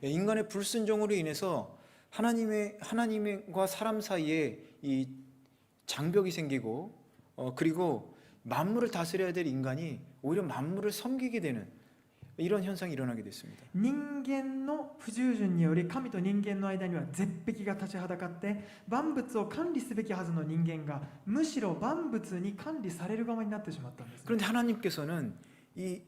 인간의 불순종으로 인해서 하나님과 사람 사이에 이 장벽이 생기고 그리고 만물을 다스려야 될 인간이 오히려 만물을 섬기게 되는 이런 현상이 일어나게 됐습니다. 人間の不従順により神と人間の間には絶壁が立ちはだかって万物を管理すべきはずの人間がむしろ万物に管理される側になってしまったんです。 그런데 하나님께서는 이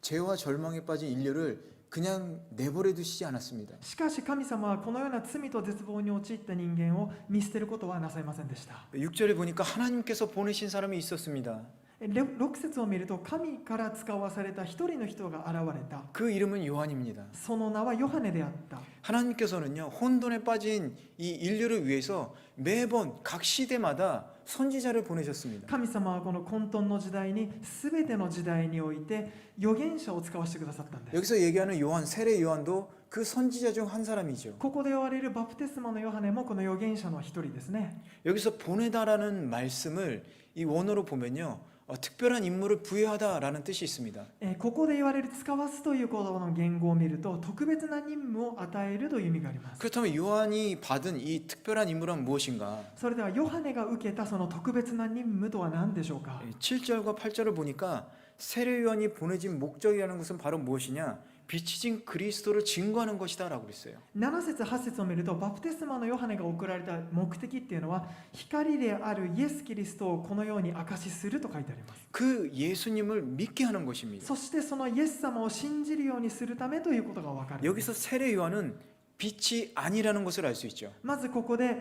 죄와 절망에 빠진 인류를 그냥 내버려 두시지 않았습니다. しかし神様はこのような罪と絶望に陥った人間を見捨てることはなさいませんでした。 6절에 보니까 하나님께서 보내신 사람이 있었습니다. 6節を見ると神から使わされた一人の人が現れた。 그 이름은 요한입니다. その名はヨハネであった。 하나님께서는요, 혼돈에 빠진 이 인류를 위해서 매번 각 시대마다 선지자를 보내셨습니다. 神様はこの混沌の時代に全ての時代において預言者を使わせてくださったんです。 여기서 얘기하는 요한, 세례 요한도 그 선지자 중 한 사람이죠. ここで言われるバプテスマのヨハネもこの預言者の一人ですね。 여기서 보내다라는 말씀을 이 원어로 보면요, 특별한 임무를 부여하다라는 뜻이 있습니다. ここで言われる使わすという言葉の言語を見ると特別な任務を与えるという意味があります。 그렇다면 요한이 받은 이 특별한 임무란 무엇인가? それではヨハネが受けたその特別な任務とは何でしょうか。 7절과 8절을 보니까 세례 요한이 보내진 목적이라는 것은 바로 무엇이냐? 빛이 진 그리스도를 증거하는 것이다라고 그랬어요. 7節8節を見るとバプテスマのヨハネが送られた目的っていうのは光であるイエス・キリストをこのように証しすると書いてあります。 그 예수님을 믿게 하는 것입니다. そしてそのイエス様を信じるようにするためということが分かる。 여기서 세례 요한은 빛이 아니라는 것을 알 수 있죠. まずここで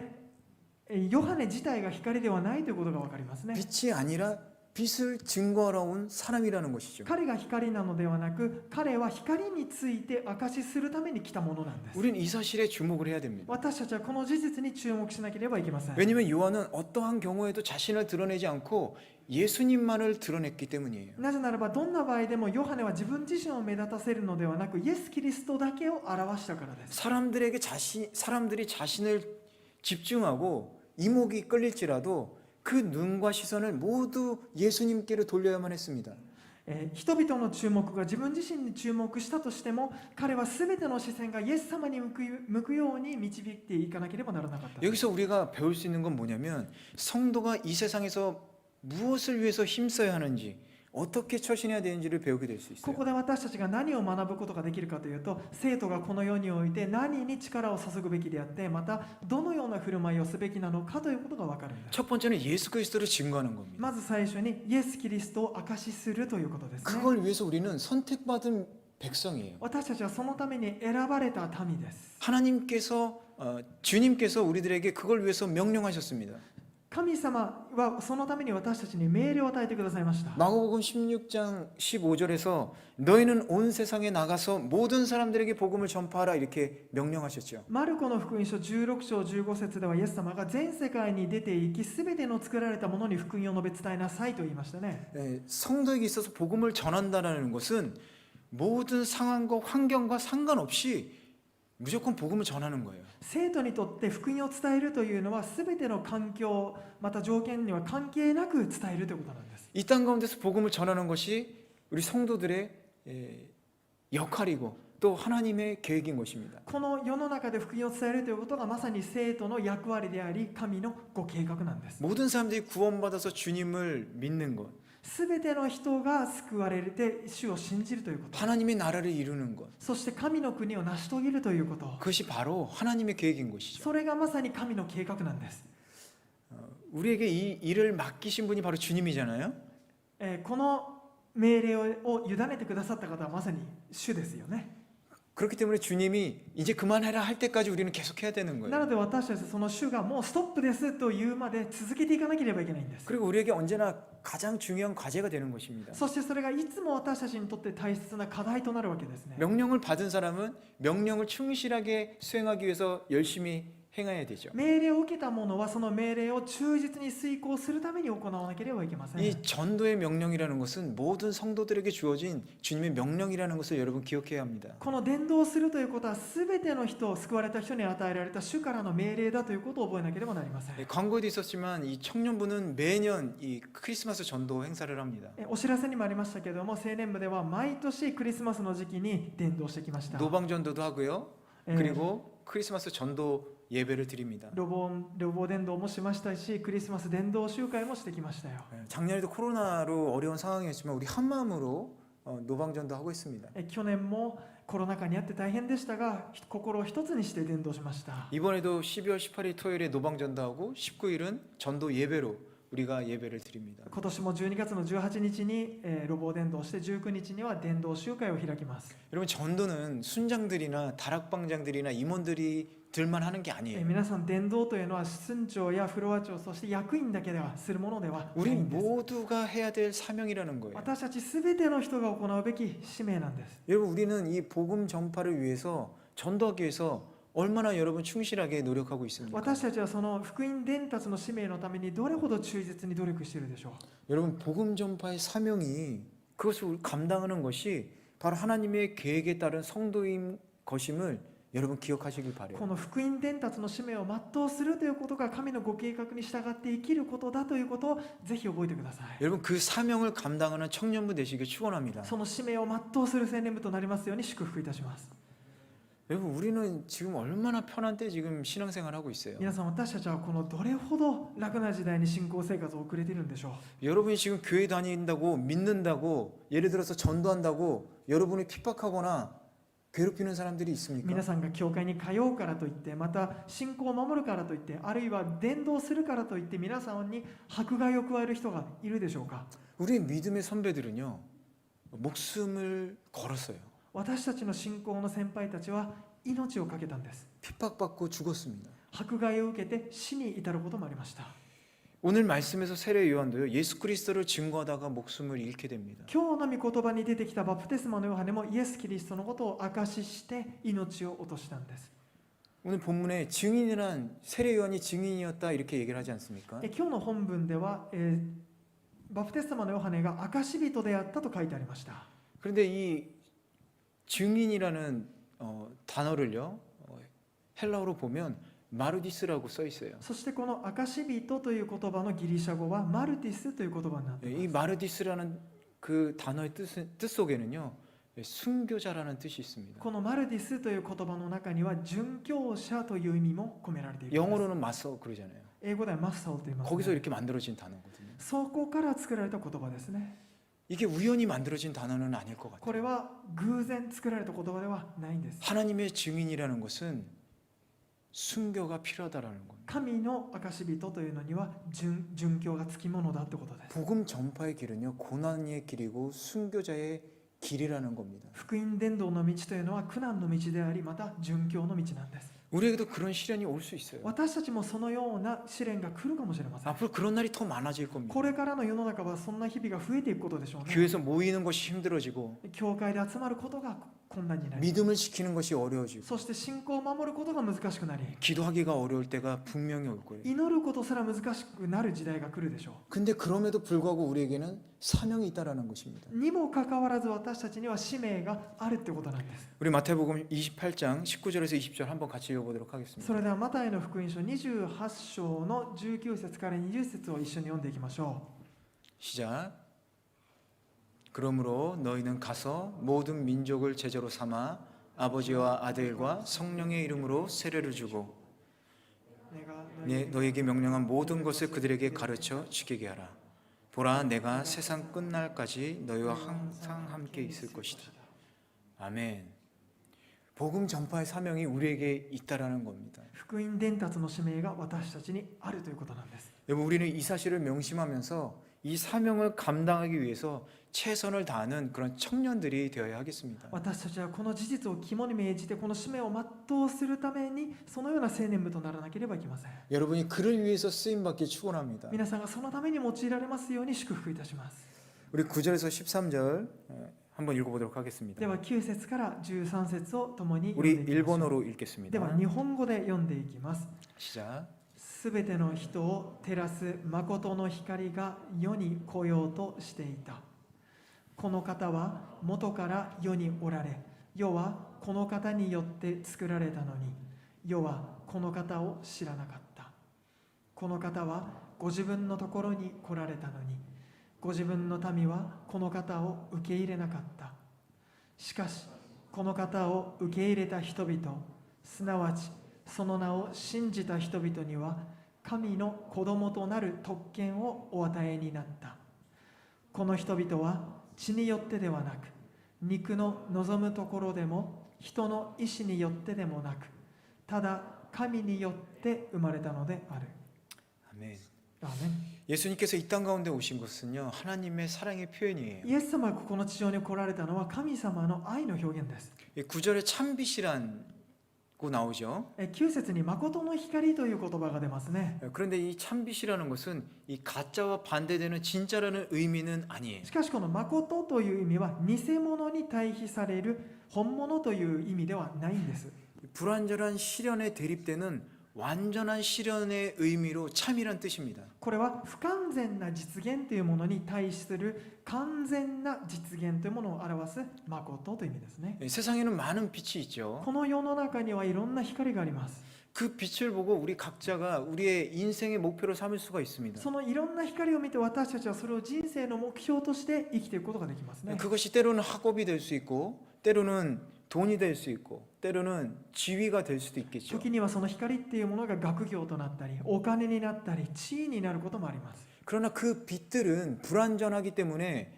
ヨハネ自体が光ではないということが分かりますね。 빛이 아니라 빛을 증거하러 온 사람이라는 것이죠. 彼が光なのではなく彼は光について証しするために来たものなんです。 우리는 이 사실에 주목을 해야 됩니다. 私たちはこの事実に注目しなければいけません。 왜냐하면 요한은 어떠한 경우에도 자신을 드러내지 않고 예수님만을 드러냈기 때문이에요. なぜならばどんな場合でもヨハネは自分自身を目立たせるのではなくイエス・キリストだけを表したからです。 사람들이 자신을 집중하고 이목이 끌릴지라도 그 눈과 시선을 모두 예수님께로 돌려야만 했습니다. 人々の注目が自分自身に注目したとしても彼は全ての視線がイエス様に向くように導いていかなければならなかった。 여기서 우리가 배울 수 있는 건 뭐냐면 성도가 이 세상에서 무엇을 위해서 힘써야 하는지 어떻게 처신해야 되는지를 배우게 될 수 こ 있어요. こで私たちが何を学ぶことができるかというと生徒がこの世において何に力を注ぐべきであってまたどのような振る舞いをすべきなのかということが分かるんです。 첫 번째는 예수 그리스도를 증거하는 겁니다. まず最初にイエス・キリストを証しするということですね。 그걸 위해서 우리는 선택받은 백성이에요. 私たちはそのために選ばれた民です。 주님께서 우리들에게 그걸 위해서 명령하셨습니다. 神様はそのために私たちに命令を与えてくださいました。 마가복음 16장 15절에서 너희는 온 세상에 나가서 모든 사람들에게 복음을 전파하라 이렇게 명령하셨죠. マルコの福音書16章15節ではイエス様が全世界に出て行き全ての作られたものに福音を述べ伝えなさいと言いましたね。 성도에게 있어서 복음을 전한다는 것은 모든 상황과 환경과 상관없이 무조건 복음을 전하는 거예요. 生徒にとって福音を伝えるというのは全ての環境また条件には関係なく伝えるということなんです。 이 땅 가운데서 복음을 전하는 것이 우리 성도들의 역할이고 또 하나님의 계획인 것입니다. この世の中で福音を伝えるということがまさに生徒の役割であり神のご計画なんです。 모든 사람들이 구원받아서 주님을 믿는 것, 全ての人が救われて主を信じるということ、 하나님의 나라를 이루는 것, そして神の国を成し遂げるということ、 그것이 바로 하나님의 계획인 것이죠. それがまさに神の計画なんです。 우리에게 이 일을 맡기신 분이 바로 주님이잖아요. この命令を委ねてくださった方はまさに主ですよね。 그렇기 때문에 주님이 이제 그만해라 할 때까지 우리는 계속해야 되는 な 거예요. ので私たちその主がもうストップですと言うまで続けていかなければいけないんです。 그리고 우리에게 언제나 가장 중요한 과제가 되는 것입니다. そしてそれがいつも私たちにとって大切な課題となるわけですね。 명령을 받은 사람은 명령을 충실하게 수행하기 위해서 열심히 행해야 되죠. 命令を受けた者はその命令を忠実に遂行するために行わなければいけません。 이 전도의 명령이라는 것은 모든 성도들에게 주어진 주님의 명령이라는 것을 여러분 기억해야 합니다. この伝道するということは全ての人、救われた人に与えられた主からの命令だということを覚えなければなりません。 광고에도 있었지만 이 청년부는 매년 이 크리스마스 전도 행사를 합니다. お知らせにもありましたけれども、青年部では毎年クリスマスの時期に伝道してきました。 노방 전도도 하고요. えー 그리고 크리스마스 전도 예배를 드립니다. 路傍伝道もしましたし、クリスマス伝道集会もしてきましたよ。 작년에도 코로나로 어려운 상황이었지만 우리 한 마음으로 노방 전도 하고 있습니다. 去年もコロナ禍にあって大変でしたが、心を一つにして伝道しました。 이번에도 12월 18일 토요일에 노방 전도하고 19일은 전도 예배로 우리가 예배를 드립니다. 今年も12月の18日に路傍伝道して、19日には伝道集会を開きます。 여러분 전도는 순장들이나 다락방장들이나 임원들이 들만 하는 게 아니에요. 皆さん、伝道というのは村長やフロア長、そして役員だけではするものではない 우리 んです。 모두가 해야 될 사명이라는 거예요. 私たち全ての人が行うべき使命なんです。 여러분 우리는 이 복음 전파를 위해서 전도하기 위해서 얼마나 여러분 충실하게 노력하고 있습니까? 私たちはその福音伝達の使命のためにどれほど忠実に努力しているでしょう。 여러분 복음 전파의 사명이 그것을 감당하는 것이 바로 하나님의 계획에 따른 성도인 것임을 여러분 기억하시길 こ 바래요. の福音伝達の使命を全うするということが神のご計画に従って生きることだということをぜひ覚えてください。 여러분 그 사명을 감당하는 청년부 되시길 축원합니다. その使命を全うする青年部となりますように祝福いたします。 여러분 우리는 지금 얼마나 편한 때 지금 신앙생활 하고 있어요. 皆さん、私たちはこのどれほど楽な時代に信仰生活を送れているんでしょう。 여러분이 지금 교회 다닌다고 믿는다고 예를 들어서 전도한다고 여러분이 핍박하거나 괴롭히는 사람들이 있습니까? 皆さんが教会に通うからといって、また信仰を守るからといって、あるいは伝道するからといって皆さんに迫害を加える人がいるでしょうか。 우리 믿음의 선배들은요 목숨을 걸었어요. 私たちの信仰の先輩たちは命を懸けたんです。 핍박받고 죽었습니다. 迫害を受けて死に至ることもありました。 오늘 말씀에서 세례 요한도요 예수 그리스도를 증거하다가 목숨을 잃게 됩니다. 今日の御言葉に出てきたバプテスマのヨハネもイエス・キリストのことを証しして命を落としたんです。 오늘 본문에 증인이란 세례 요한이 증인이었다 이렇게 얘기를 하지 않습니까? 今日の本文では、バプテスマのヨハネが証人であったと書いてありました。 그런데 이 증인이라는 단어를요 헬라어로 보면 마르디스라고 써 있어요. そしてこの証人という言葉のギリシャ語はマルティスという言葉になっています。 이 마르디스라는 그 단어의 뜻 속에는요 순교자라는 뜻이 있습니다. このマルディスという言葉の中には殉教者という意味も込められているんです。 영어로는 마서 그러잖아요. 英語ではマスターと言います、 거기서 ね。 이렇게 만들어진 단어거든요. そこから作られた言葉ですね。 이게 우연히 만들어진 단어는 아닐 것 これ 같아요. は偶然作られた言葉ではないんです。 하나님의 증인이라는 것은 순교가 필요하다라는 겁니다. 神の証人というのには殉教がつきものだということです。 복음 전파의 길은요 고난의 길이고 순교자의 길이라는 겁니다. 福音伝道の道というのは苦難の道であり、また殉教の道なんです。 우리에게도 그런 시련이 올 수 있어요. 私たちもそのような試練が来るかもしれません。 앞으로 그런 날이 더 많아질 겁니다. これからの世の中はそんな日々が増えていくことでしょうね。 교회에서 모이는 것이 힘들어지고 教会で集まることが困難になり、 믿음을 지키는 것이 어려워지고 そして信仰を守ることが難しくなり、 기도하기가 어려울 때가 분명히 올 거예요. 祈ることすら難しくなる時代が来るでしょ 근데 그럼에도 불구하고 우리에게는 사명이 있다라는 것입니다. う。にもかかわらず私たちには使命があるってことなんです。 우리 마태복음 28장 19절에서 20절 한번 같이 읽어보도록 하겠습니다. それではマタイの福音書28章の19節から20節を一緒に読んでいきましょ 시작. 그러므로 너희는 가서 모든 민족을 제자로 삼아 아버지와 아들과 성령의 이름으로 세례를 주고 う。 너희에게 명령한 모든 것을 그들에게 가르쳐 지키게 하라. 보라, 내가 세상 끝날까지 너희와 항상 함께 있을 것이다. 아멘. 복음 전파의 사명이 우리에게 있다라는 겁니다. 福音伝達の使命が私たちにあるということなんです。 여러분, 우리는 이 사실을 명심하면서 이 사명을 감당하기 위해서 최선을 다하는 그런 청년들이 되어야 하겠습니다. 私たちはこの事実を肝に銘じてこの使命を全うするためにそのような青年部とならなければいけません。 여러분이 그를 위해서 쓰임 받기 축원합니다. 皆さんがそのために用いられますように祝福いたします。 우리 9절에서 13절 한번 읽어보도록 하겠습니다. では9節から13節を共に読 우리 んでいきましょう。 일본어로 で 읽겠습니다. は日本語で読んでいきます。 시작. すべての人を照らす誠の光が世に来ようとしていた。この方は元から世におられ、世はこの方によって作られたのに、世はこの方を知らなかった。この方はご自分のところに来られたのに、ご自分の民はこの方を受け入れなかった。しかし、この方を受け入れた人々、すなわちその名を信じた人々には、神の子供となる特権をお与えになった。この人々は血によってではなく、肉の望むところでも、人の意志によってでもなく、ただ神によって生まれたのである。 아멘. アーメン。 예수님께서 이 땅 가운데 오신 것은요, 하나님의 사랑의 표현이에요. イエス様がこの地上に来られたのは神様の愛の表現です。 9절에 참빛이라고 나오죠. 9節に誠の光という言葉が出ますね。 그런데 이 참빛이라는 것은 이 가짜와 반대되는 진짜라는 의미는 아니에요. しかしこの誠という意味は偽物に対比される本物という意味ではないんです。 불완전한 실현에 대립되는 완전한 실현의 의미로 참이란 뜻입니다. これは不完全な実現というものに対する完全な実現というものを表す誠という意味ですね。 세상에는 많은 빛이 있죠. この世の中にはいろんな光があります。 그 빛을 보고 우리 각자가 우리의 인생의 목표로 삼을 수가 있습니다. そのいろんな光を見て私たちはそれを人生の目標として生きていくことができますね。 그것이 때로는 학업이 될 수 있고 때로는 돈이 될 수 있고 때로는 지위가 될 수도 있겠죠. 時にはその光っていうものが学業となったり、お金になったり、地位になることもあります。 그러나 그 빛들은 불완전하기 때문에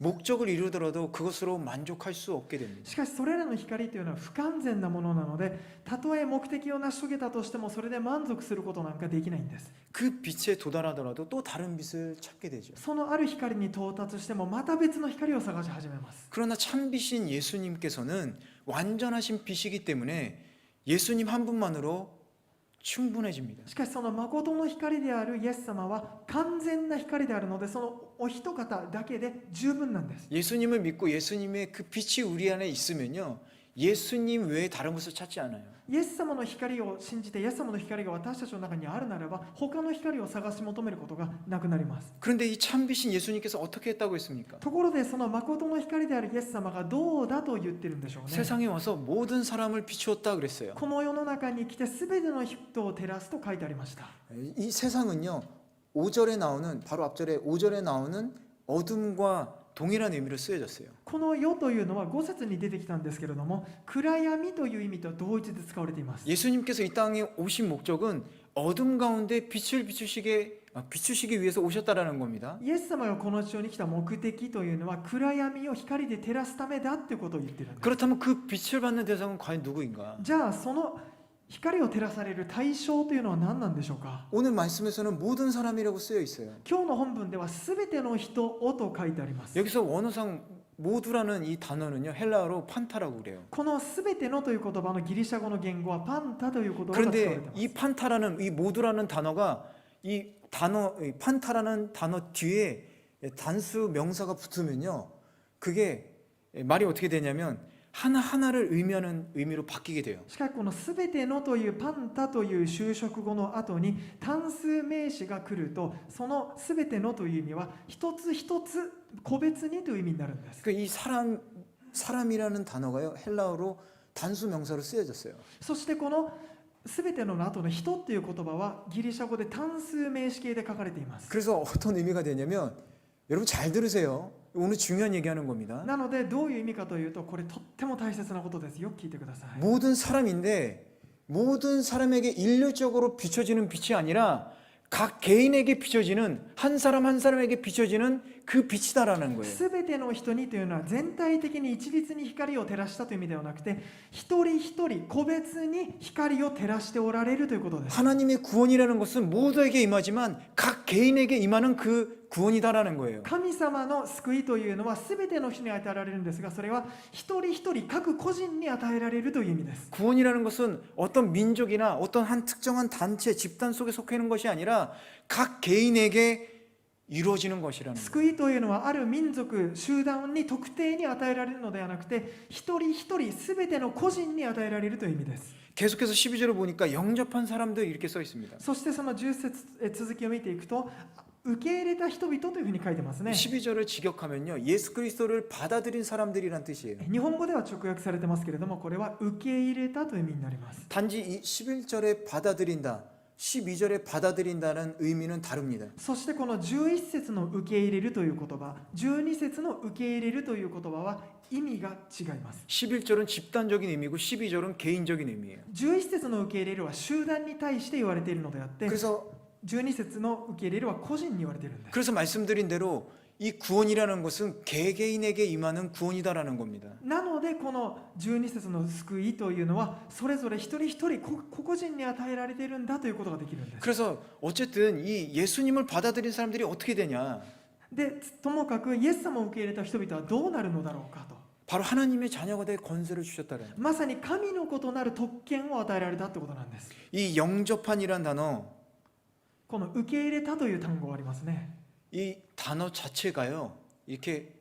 목적을 이루더라도 그것으로 만족할 수 없게 됩니다. しかしそれらの光というのは不完全なものなので、たとえ目的を成し遂げたとしてもそれで満足することなんかできないんです。 그 빛에 도달하더라도 또 다른 빛을 찾게 되죠. そのある光に到達してもまた別の光を探し始めます。 그러나 참빛인 예수님께서는 완전하신 빛이기 때문에 예수님 한 분만으로 충분해집니다. しかしその誠の光であるイエス様は完全な光であるので、そのお一方だけで十分なんです。 예수님을 믿고 예수님의 그 빛이 우리 안에 있으면요, 예수님 외에 다른 것을 찾지 않아요. イエス様の光を信じて、イエス様の光が私たちの中にあるならば、他の光を探し求めることがなくなります。 그런데 이 참빛인 예수님께서 어떻게 했다고 했습니까? ところでその誠の光であるイエス様がどうだと言ってるんでしょうね。 세상에 와서 모든 사람을 비추었다 그랬어요. この世の中に来て全ての人を照らすと書いてありました。 이 세상은요, 5절에 나오는, 바로 앞절에 5절에 나오는 어둠과 동일한 의미로 쓰여졌어요. この世というのは5節に出てきたんですけれども、暗闇という意味と同一で使われています。 예수님께서 이 땅에 오신 목적은 어둠 가운데 빛을 비추시기 위해서 오셨다라는 겁니다. イエス様がこの地上に来た目的というのは暗闇を光で照らすためだってことを言ってるんです。 그렇다면 그 빛을 받는 대상은 과연 누구인가? じゃあその光を照らされる対象というのは何なんでしょうか。 오늘 말씀에서는 모든 사람이라고 쓰여 있어요. 今日の本文では全ての人をと書いてあります。 여기서 원어상 모두라는 이 단어는요, 헬라어로 판타라고 그래요. この全てのという言葉のギリシャ語の言語はパンタという言葉が使われてい 그런데 ます。 이 판타라는 이 모두라는 단어가 이 판타라는 단어 뒤에 단수 명사가 붙으면요, 그게 말이 어떻게 되냐면 하나하나를 의미하는 의미로 바뀌게 돼요. しかしこの全てのというパンタという修飾語の後に単数名詞が来ると、その全てのという意味は一つ一つ個別にという意味になるんです。 이 사람이라는 단어가요, 헬라어로 단수 명사로 쓰여졌어요. そしてこの全ての後の人っていう言葉はギリシャ語で単数名詞形で書かれています。 그래서 어떤 의미가 되냐면, 여러분 잘 들으세요. 오늘 중요한 얘기하는 겁니다. なのでどういう意味かというと、これとっても大切なことです。よく聞いてください。 모든 사람인데 모든 사람에게 일률적으로 비춰지는 빛이 아니라 각 개인에게 비춰지는 한 사람 한 사람에게 비춰지는 그 빛이다라는 거예요. 全ての人にというのは全体的に一律に光を照らしたという意味ではなくて、一人一人個別に光を照らしておられるということです。 하나님의 구원이라는 것은 모두에게 임하지만 각 개인에게 임하는 그 구원이다라는 거예요. 神様の救いというのは全ての人に与えられるんですが、それは一人一人各個人に与えられるという意味です。 구원이라는 것은 어떤 민족이나 어떤 한 특정한 단체, 집단 속에 속해 있는 것이 아니라 각 개인에게 이루어지는 것이라는 거예요. 救いというのはある民族集団に特定に与えられるのではなくて、一人一人全ての個人に与えられるという意味です。 계속해서 12절을 보니까 영접한 사람들 이렇게 써 있습니다. そしてその10節続きを見ていくと、受け入れた人々というふうに書いてますね。 12절을 직역하면요, 예수 그리스도를 받아들인 사람들이란 뜻이에요. 日本語では直訳されてますけれども、これは受け入れたという意味になります。 단지 이 11절에 받아들인다, 12절에 받아들인다는 의미는 다릅니다. そしてこの11節の受け入れるという言葉、12節の受け入れるという言葉は意味が違います。 11절은 집단적인 의미고 12절은 개인적인 의미예요. 11節の受け入れるは集団に対して言われているのであって、 그래서 12節の受け入れるは個人に言われているんです。 그래서 말씀드린 대로 이 구원이라는 것은 개개인에게 임하는 구원이다라는 겁니다. なのでこの12節の救いというのはそれぞれ一人一人個々人に与えられているんだということができるんです。 그래서 어쨌든 이 예수님을 받아들인 사람들이 어떻게 되냐? で、ともかくイエス様を受け入れた人々はどうなるのだろうかと。 바로 하나님의 자녀가 될 권세를 주셨다는. まさに神の子となる特権を与えられたということなんです。 이 영접한이란 단어, この受け入れたという単語がありますね。 이 단어 자체가요, 이렇게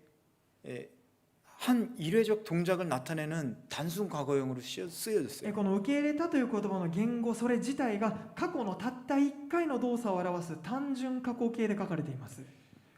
한 일회적 동작을 나타내는 단순 과거형으로 쓰여졌어요. この受け入れたという言葉の言語、それ自体が過去のたった1回の動作を表す単純過去形で書かれています。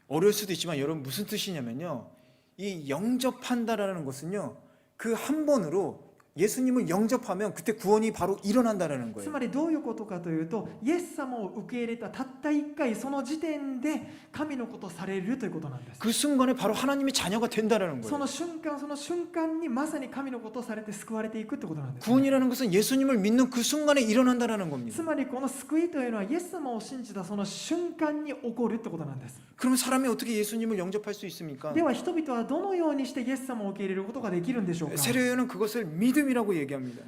어려울 수도 있지만 여러분 무슨 뜻이냐면요, 이 영접한다라는 것은요, 그 한 번으로 예수님을 영접하면 그때 구원이 바로 일어난다라는 つ 거예요. まりどういうことかというと、イエス様を受け入れたたった1回、その時点で神のことされるということなんです。 그 순간에 바로 하나님의 자녀가 된다라는 そ 거예요. の瞬間にまさに神のことされて救われていくということなんです、 구원이라는 것은 예수님을 믿는 그 순간에 일어난다라는 겁니다. つまりこの救いというのはイエス様を信じたその瞬間に起こるということなんです。 그러면 사람이 어떻게 예수님을 영접할 수 있습니까? では人々はどのようにしてイエス様を受け入れることができるんでしょうか。 세례요한은 그것을 믿음이라고 얘기합니다.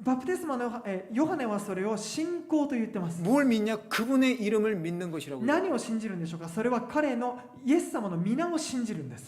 バプテスマのヨハネはそれを信仰と言ってます。 뭘 믿냐? 그분의 이름을 믿는 것이라고. 何を信じるんでしょうか。それは彼のイエス様の皆を信じるんです。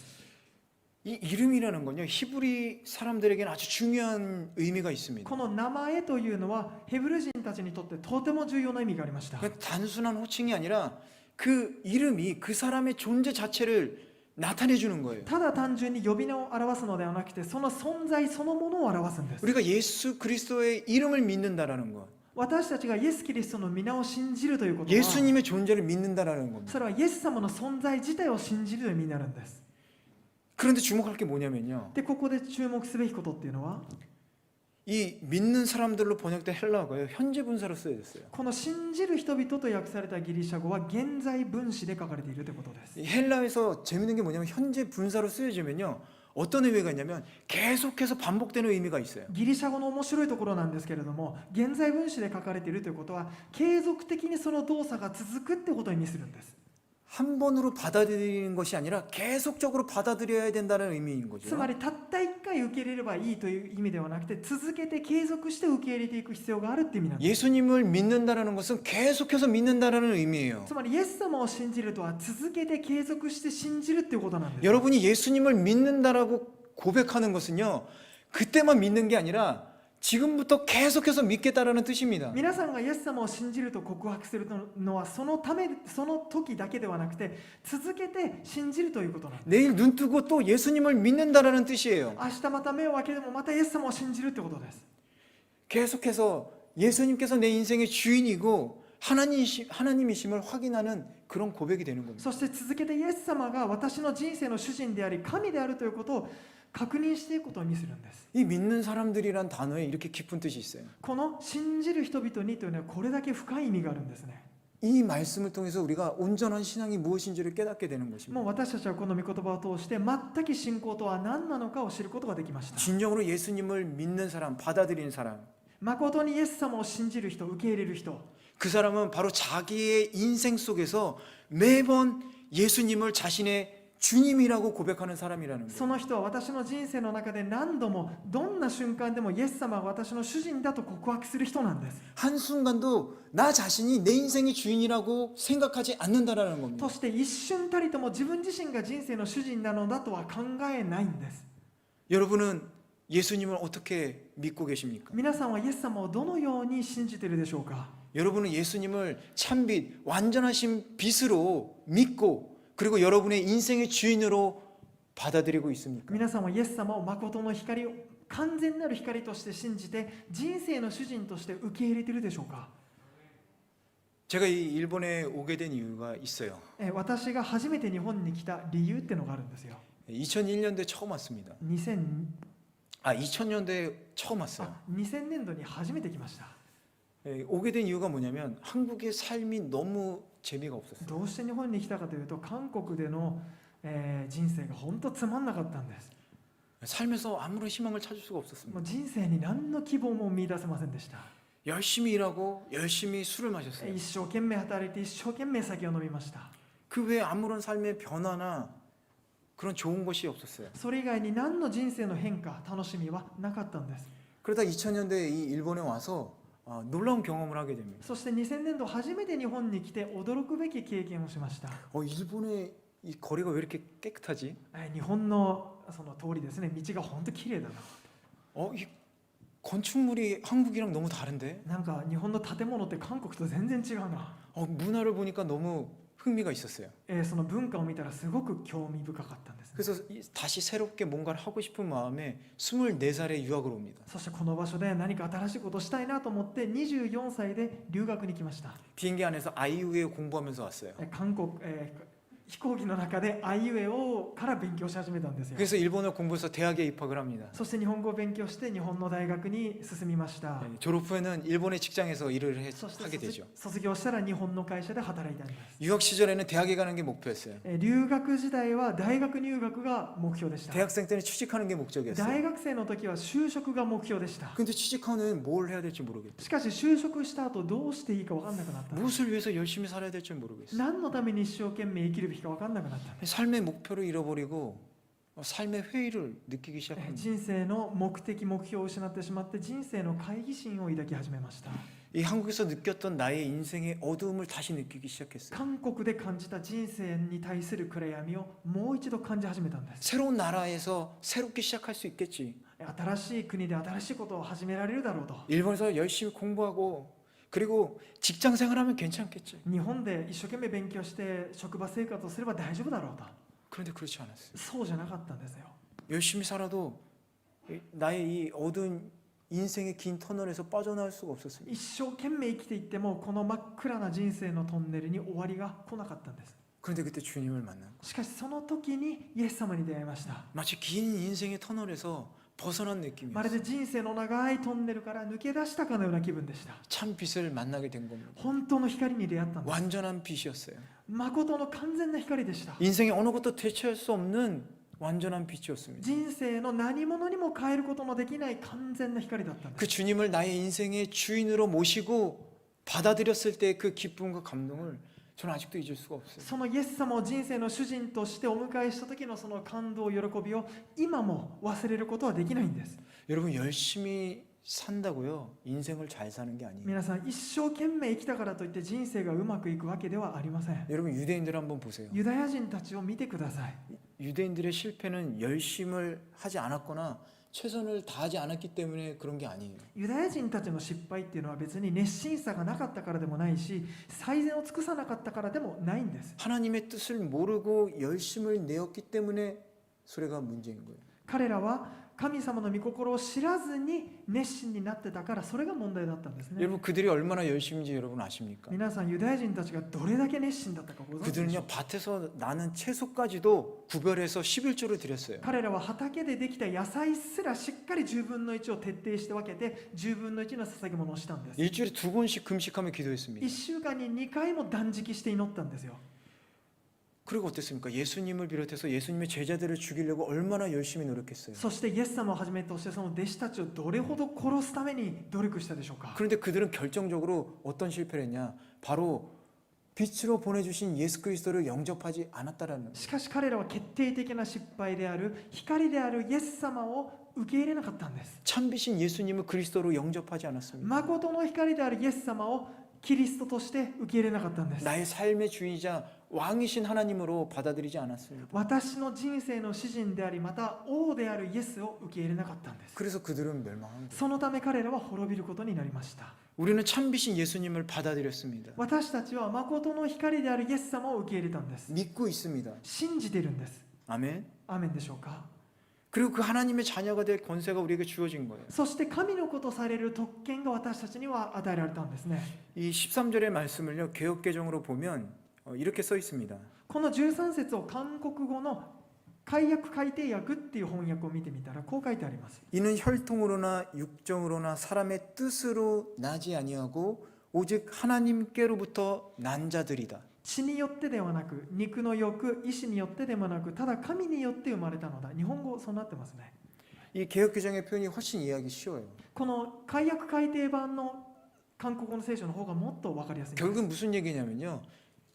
이 이름이라는 건요, 히브리 사람들에게는 아주 중요한 의미가 있습니다. この名前というのはヘブル人たちにとってとても重要な意味がありました。 그러니까 단순한 호칭이 아니라 그 이름이 그 사람의 존재 자체를 나타내 주는 거예요. ただ単純に呼び名を表すのではなくて、その存在そのものを表すんです。 우리가 예수 그리스도의 이름을 믿는다라는 것, 私たちがイエス・キリストの皆を信じるということは、 예수님의 존재를 믿는다라는 겁니다. それはイエス様の存在自体を信じるという意味になるんです。 그런데 주목할 게 뭐냐면요, で、ここで注目すべきことっていうのは、 이 믿는 사람들로 번역된 헬라어가요, 현재 분사로 쓰여졌어요. この信じる人々と訳されたギリシャ語は現在分詞で書かれているということです。 이 헬라에서 재밌는 게 뭐냐면 현재 분사로 쓰여지면요, 어떤 의미가 있냐면 계속해서 반복되는 의미가 있어요. ギリシャ語の面白いところなんですけれども、現在分詞で書かれているということは継続的にその動作が続くってことを意味するんです。 한 번으로 받아들이는 것이 아니라 계속적으로 받아들여야 된다는 의미인 거죠. つまりたった1回受け入れればいいという意味ではなくて、続けて継続して受け入れていく必要があるって意味なんです。 예수님을 믿는다라는 것은 계속해서 믿는다라는 의미예요. つまりイエス様を信じるとは続けて継続して信じるっていうことなんです。 여러분이 예수님을 믿는다라고 고백하는 것은요, 그때만 믿는 게 아니라 지금부터 계속해서 믿겠다라는 뜻입니다. 皆さんがイエス様を信じると告白するのはその時だけではなくて、続けて信じるということなんです。 내일 눈 뜨고 또 예수님을 믿는다라는 뜻이에요. 明日また目を開けてもまたイエス様を信じるってことです。 계속해서 예수님께서 내 인생의 주인이고 하나님이심을 확인하는 그런 고백이 되는 겁니다. そして続けてイエス様が私の人生の主人であり神であるということを確認していくことを意味するんです。 이 믿는 사람들이란 단어에 이렇게 깊은 뜻이 있어요. この信じる人々にというのはこれだけ深い意味があるんですね。 이 말씀을 통해서 우리가 온전한 신앙이 무엇인지를 깨닫게 되는 もう 것입니다. 私たちはこの御言葉を通して全く信仰とは何なのかを知ることができました。 진정으로 예수님을 믿는 사람, 받아들이는 사람, 誠にイエス様を信じる人、受け入れる人、 그 사람은 바로 자기의 인생 속에서 매번 예수님을 자신의 주님이라고 고백하는 사람이라는 거예요. その人は私の人生の中で何度もどんな瞬間でもイエス様が私の主人だと告白する人なんです。 한순간도 나 자신이 내 인생의 주인이라고 생각하지 않는다라는 겁니다. そして一瞬たりとも自分自身が人生の主人なのだとは考えないんです。 여러분은 예수님을 어떻게 믿고 계십니까? 皆さんはイエス様をどのように信じているでしょうか。 여러분은 예수님을 참빛, 완전하신 빛으로 믿고 그리고 여러분의 인생의 주인으로 받아들이고 있습니까? 皆さんはイエス様を誠の光を完全なる光として信じて人生の主人として受け入れているでしょうか。 제가 이 일본에 오게 된 이유가 있어요. 私が初めて日本に来た理由ってのがあるんですよ。 2001년도에 처음 왔습니다. 2000년도에 처음 왔어요. 2000年度に初めて来ました。 오게 된 이유가 뭐냐면 한국의 삶이 너무 재미가 없었어요. どうして日本に来たかというと韓国での、人生が本当つまんなかったんです。 살면서 아무런 희망을 찾을 수가 も 없었습니다. う人生に何の希望も見出せませんでした。 열심히 일하고 열심히 술을 마셨어요. 一生懸命働いて一生懸命酒を飲みました。 그 외에 아무런 삶의 변화나 그런 좋은 것이 없었어요. それ以外に何の人生の変化楽しみはなかったんです。 그러다 2000년대에 이 일본에 와서 놀라운 경험을 하게 됩니다. そして2000年度初めて日本に来て驚くべき経験をしました。 일본의 이 거리가 왜 이렇게 깨끗하지? 日本のその通りですね、道が本当綺麗だな。 이 건축물이 한국이랑 너무 다른데? なんか日本の建物って韓国と全然違うな。 문화를 보니까 너무 흥미가 있었어요. その文化を見たらすごく興味深かったんです、ね。 그래서 다시 새롭게 뭔가를 하고 싶은 마음에 24살에 유학을 옵니다. そしてこの場所で何か新しいことをしたいなと思って24歳で留学に来ました。 비행기 안에서 아이유에 공부하면서 왔어요. 韓国、飛行機の中であいうえおから勉強し始めたんですよ。 그래서 일본어 공부해서 대학에 입학을 합니다. そして日本語を勉強して日本の大学に進みました。 졸업 후에는 일본의 직장에서 일을 そして 하게 되죠. 卒業したら日本の会社で働いたんです。 유학 시절에는 대학에 가는 게 목표였어요. 留学時代は大学入学が目標でした。 대학생 때는 취직하는 게 大 목적이었어요. 学生の時は就職が目標でした。 근데 취직하는 뭘 해야 될지 모르겠어요. しかし就職した後どうしていいか分かんなくなった。 무엇을 위해서 열심히 살아야 될지 모르겠어요. 何のために一生懸命生きるべきか分かんなくなった。 삶의 목표를 잃어버리고 삶의 회의를 느끼기 시작합니다. 人生の目的目標を失ってしまって人生の懐疑心を抱き始めました。 이 한국에서 느꼈던 나의 인생의 어두움을 다시 느끼기 시작했어요. 韓国で感じた人生に対する暗闇をもう一度感じ始めたんです。 새로운 나라에서 새롭게 시작할 수 있겠지. 新しい国で新しいことを始められるだろうと。 일본에서 열심히 공부하고 그리고 직장 생활하면 괜찮겠지. 日本で一生懸命勉強して職場生活をすれば大丈夫だろうと。 그런데 그렇지 않았어요. そうじゃなかったんですよ。 열심히 살아도 나의 이 어두운 인생의 긴 터널에서 빠져나올 수가 없었습니다. 一生懸命生きていってもこの真っ暗な人生のトンネルに終わりが来なかったんです。 그런데 그때 주님을 만난 거. しかしその時にイエス様に出会いました。 마치 긴 인생의 터널에서 벗어난 まる 느낌이었어요. で人生の長いトンネルから抜け出したかのような気分でした。 참 빛을 만나게 된 겁니다. 本当の光に出会ったんです。 완전한 빛이었어요. 誠の完全な光でした。 인생의 어느 것도 대체할 수 없는 완전한 빛이었습니다. 人生の何者にも変えることのできない完全な光だったんです。 그 주님을 나의 인생의 주인으로 모시고 받아들였을 때 그 기쁨과 감동을 저는 아직도 잊을 수가 없어요. そのイエス様を人生の主人としてお迎えした時のその感動、喜びを今も忘れることはできないんです。 여러분 열심히 산다고요 인생을 잘 사는 게 아니에요. 皆さん一生懸命生きたからといって人生がうまくいくわけではありません。 여러분 유대인들 한번 보세요. ユダヤ人たちを見てください。 유대인들의 실패는 열심을 하지 않았거나 최선을 다하지 않았기 때문에 그런 게 아니에요. ユダヤ人たちの失敗っていうのは別に熱心さがなかったからでもないし、最善を尽くさなかったからでもないんです。 하나님의 뜻을 모르고 열심을 내었기 때문에 소리가 문제인 거예요. 彼らは神様の御心を知らずに熱心になってたからそれが問題だったんですね。 여러분 그들이 얼마나 열심인지 여러분 아십니까? 皆さんユダヤ人たちがどれだけ熱心だったかご存知でしょう 그들은요 밭에서 나는 채소까지도 구별해서 11조를 드렸어요. 彼らは畑でできた野菜すらしっかり10分の1を徹底して分けて10分の1の捧げ物をしたんです。 일주일에 2번씩 금식하며 기도했습니다. 1週間に2回も断食して祈ったんですよ。 그리고 어땠습니까? 예수님을 비롯해서 예수님의 제자들을 죽이려고 얼마나 열심히 노력했어요. そしてイエス様をはじめとしてその弟子たちをどれほど殺すために努力したでしょうか。 그런데 그들은 결정적으로 어떤 실패를 했냐? 바로 빛으로 보내주신 예수 그리스도를 영접하지 않았다라는 거예요. しかし彼らは決定的な失敗である光であるイエス様を受け入れなかったんです。 참빛인 예수님을 그리스도로 영접하지 않았습니다. 誠の光であるイエス様をキリストとして受け入れなかったんです。 나의 삶의 주인이자 왕이신 하나님으로 받아들이지 않았습니다. 私の人生の主人でありまた王であるイエスを受け入れなかったんです。 그래서 그들은 멸망한 거예요. そのため彼らは滅びることになりました。 우리는 참비신 예수님을 받아들였습니다. 私たちは誠の光であるイエス様を受け入れたんです。 믿고 있습니다. 信じてるんです。 아멘. アーメンでしょうか。 그리고 그 하나님의 자녀가 될 권세가 우리에게 주어진 거예요. そして神の子とされる特権が私たちには与えられたんですね。 이 13절의 말씀을요. 개역개정으로 보면 이렇게 써 있습니다. この13節を韓国語の改訳改訂訳っていう翻訳を見てみたらこう書いてあります。 이는 혈통으로나 육정으로나 사람의 뜻으로 나지 아니하고 오직 하나님께로부터 난 자들이다. 血によってではなく、肉の欲、意志によってでもなく、ただ神によって生まれたのだ。日本語そうなってますね。 이 개역개정의 표현이 훨씬 이해하기 쉬워요. この改訳改訂版の韓国語の聖書の方がもっと分かりやすいんです。 결국은 무슨 얘기냐면요.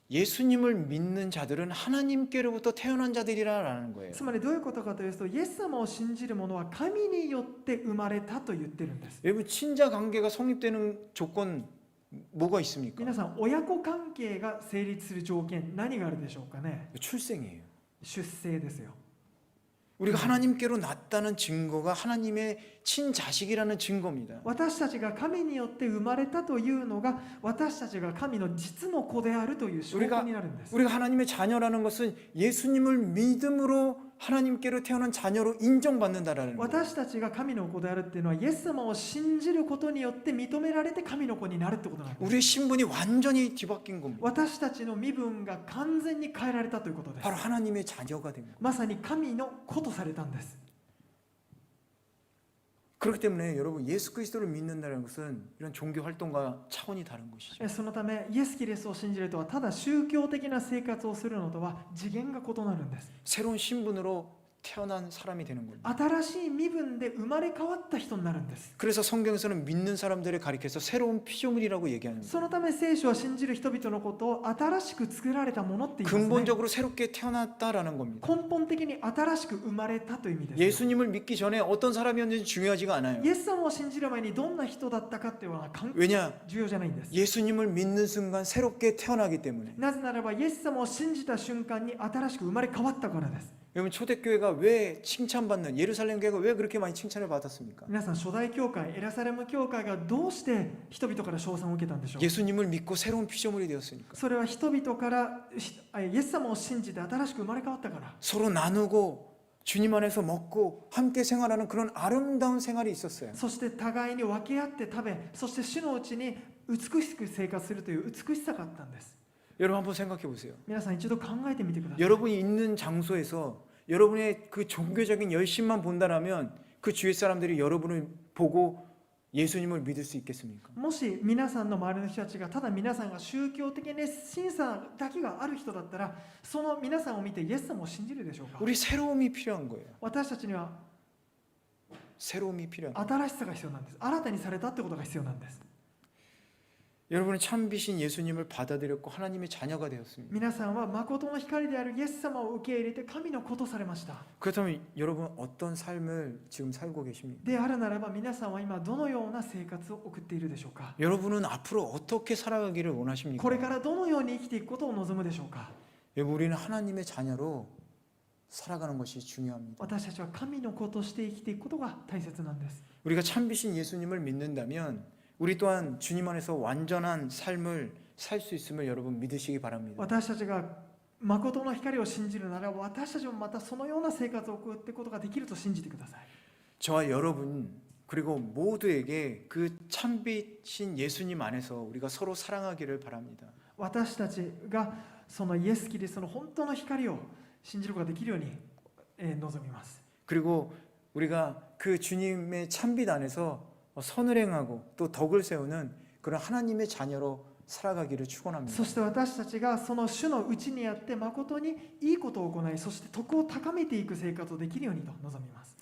예수님을 믿는 자들은 하나님께로부터 태어난 자들이라는 거예요. つまりどういうことかというと、イエス様を信じる者は神によって生まれたと言ってるんです。 여러분 친자 관계가 성립되는 조건 뭐가 있습니까? 皆さん、親子関係が成立する条件何があるでしょうかね。 출생이에요. 出生ですよ。 우리가 하나님께로 났다는 증거가 하나님의 친자식이라는 증거입니다. 私たちが神によって生まれたというのが私たちが神の実の子であるという証拠になるんです。 우리가 하나님의 자녀라는 것은 예수님을 믿음으로 하나님께로 태어난 자녀로 인정받는다라는 거예요. 私たちが神の子であるっていうのはイエス様を信じることによって認められて神の子になるってことなんです。 우리의 신분이 완전히 뒤바뀐 겁니다. 私たちの身分が完全に変えられたということです。 바로 하나님의 자녀가 된 거예요. まさに神の子とされたんです。 그렇기 때문에 여러분 예수 그리스도를 믿는다는 것은 이런 종교 활동과 차원이 다른 것이죠. そのためイエス・キリストを信じるとはただ宗教的な生活をするのとは次元が異なるんです。 새로운 신분으로 태어난 사람이 되는 겁니다. 新しい身分で生まれ変わった人になるんです。 그래서 성경에서는 믿는 사람들을 가리켜서 새로운 피조물이라고 얘기하는 거예요. そのため聖書は信じる人々のことを新しく作られたものって言いますね。 근본적으로 새롭게 태어났다라는 겁니다. 根本的に新しく生まれたという意味です。 예수님을 믿기 전에 어떤 사람이었는지 중요하지가 않아요. イエス様を信じる前にどんな人だったかっていうのは왜냐? 重要じゃないんです。 예수님을 믿는 순간 새롭게 태어나기 때문에. なぜならばイエス様を信じた瞬間に新しく生まれ変わったからです。 여러분 초대교회가 왜 칭찬받는 예루살렘 교회가 왜 그렇게 많이 칭찬을 받았습니까? 皆さん初代教会エルサレム教会がどうして人々から称賛を受けたんでしょう。 예수님을 믿고 새로운 피조물이 되었으니까. それは人々からイエス様を信じて新しく生まれ変わったから。 서로 나누고 주님 안에서 먹고 함께 생활하는 그런 아름다운 생활이 있었어요. そして互いに分け合って食べ、そして主のうちに美しく生活するという美しさがあったんです。 여러분 한번 생각해 보세요. 皆さん一度考えてみてください。 여러분이 있는 장소에서 여러분의 그 종교적인 열심만 본다라면 그 주위 사람들이 여러분을 보고 예수님을 믿을 수 있겠습니까? もし皆さんの周りの人たちがただ皆さんが宗教的熱心さだけがある人だったらその皆さんを見てイエス様を信じるでしょうか。 우리 새로움이 필요한 거예요. 私たちには 새로움이 필요한 거예요. 新しさが必要なんです。新たにされたってことが必要なんです。 여러분은 참비신 예수님을 받아들였고 하나님의 자녀가 되었습니다. 皆さんは誠の光であるイエス様を受け入れて神の子とされました。 그렇다면 여러분 어떤 삶을 지금 살고 계십니까? であるならば皆さんは今どのような生活を送っているでしょうか。 여러분은 앞으로 어떻게 살아가기를 원하십니까? これからどのように生きていくことを望むでしょうか。 여러분 우리는 하나님의 자녀로 살아가는 것이 중요합니다. 私たちは神の子として生きていくことが大切なんです。 우리가 참비신 예수님을 믿는다면 우리 또한 주님 안에서 완전한 삶을 살 수 있음을 여러분 믿으시기 바랍니다. 私たちが誠の光を信じるならば私たちもまたそのような生活を送っていくことができると信じてください。 저와 여러분 그리고 모두에게 그 참비신 예수님 안에서 우리가 서로 사랑하기를 바랍니다. 私たちがそのイエス・キリストの本当の光を信じることができるように望みます。 그리고 우리가 그 주님의 참빛 안에서 선을 행하고 또 덕을 세우는 그런 하나님의 자녀로 살아가기를 축원합니다. そして私たちがその主のうちにあって誠にいいことを行い、そして徳を高めていく生活をできるようにと望みます。